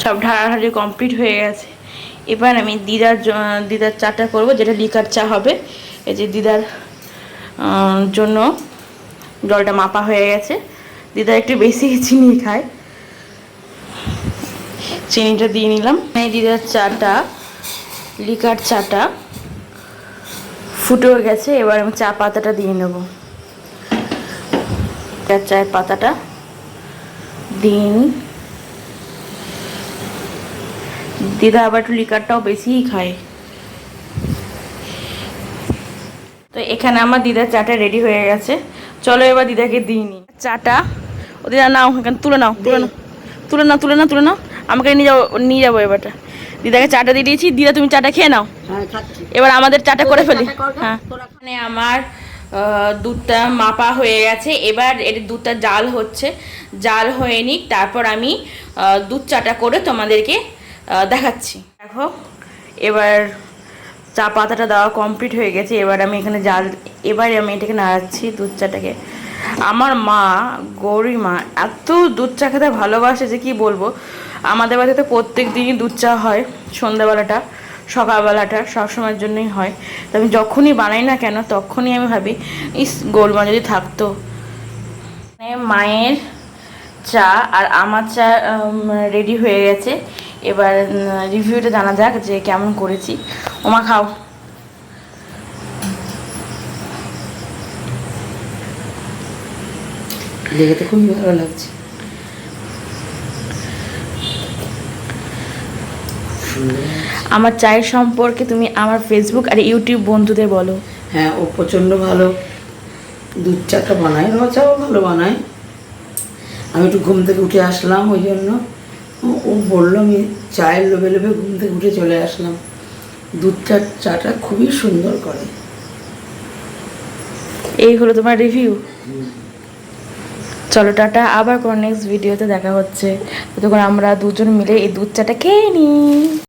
সব ঢাড়াঢাড়ি কমপ্লিট হয়ে গেছে। এবার আমি দিদার চাটা করব, যেটা লিকার চা হবে। এই যে দিদার জন্য জলটা মাপা হয়ে গেছে। দিদা একটু বেশি চিনি খায়, চিনিটা দিয়ে নিলাম। এই দিদার চাটা, লিকার চাটা ফুটে গেছে। এবার আমি চা পাতাটা দিয়ে নেব। চায়ের পাতাটা দিয়ে নিই। দিদা আবার একটু লিকারটাও বেশিই খায়। তো এখানে আমার দিদার চাটা রেডি হয়ে গেছে। চলো এবার দিদাকে দিয়ে নিই চাটা। ও দিদা নাও, এখানে তুলে নাও, তুলে নাও। আমাকে নিয়ে যাবো এবারটা। দিদাকে চাটা দিয়ে দিয়েছি। দিদা তুমি চাটা খেয়ে নাও। এবার আমাদের চাটা করে ফেলি। হ্যাঁ, মানে আমার দুধটা মাপা হয়ে গেছে। এবার এর দুধটা জাল হচ্ছে, জাল হয়ে নিক, তারপর আমি দুধ চাটা করে তোমাদেরকে দেখাচ্ছি। দেখো, এবার চা পাতাটা দেওয়া কমপ্লিট হয়ে গেছে। এবার আমি এখানে এবারে আমি এটাকে নাড়াচ্ছি দুধ চাটাকে। আমার মা, গৌরী মা, এত দুধ চা খেতে ভালোবাসে যে কি বলবো। আমাদের বাড়িতে প্রত্যেক দিনই দুধ চা হয়, সন্ধ্যাবেলাটা, সকালবেলাটা সবসময়ের জন্যই হয়। তো আমি যখনই বানাই না কেন তখনই আমি ভাবি, ইস গৌরী মা যদি থাকতো। মায়ের চা আর আমার চা রেডি হয়ে গেছে। এবার রিভিউটা জানা যাক যে কেমন করেছি। ওমা খাও। দেখে তো খুবই ভালো লাগছে। আমার চায়ের সম্পর্কে তুমি আমার ফেসবুক আর ইউটিউব বন্ধুদের বলো। হ্যাঁ, ও প্রচণ্ড ভালো দুধ চাটা বানায়, র চাও ভালো বানায়। আমি একটু ঘুম থেকে উঠে আসলাম, ওই জন্য ও বললো, আমি চায়ের লোভে লোভে ঘুম থেকে উঠে চলে আসলাম। দুধ চাটা খুবই সুন্দর করে। এই হলো তোমার রিভিউ। চলো টাটা, আবার কোনো নেক্সট ভিডিওতে দেখা হচ্ছে। ততক্ষণ আমরা দুজন মিলে এই দুধ চাটা খেয়ে নিই।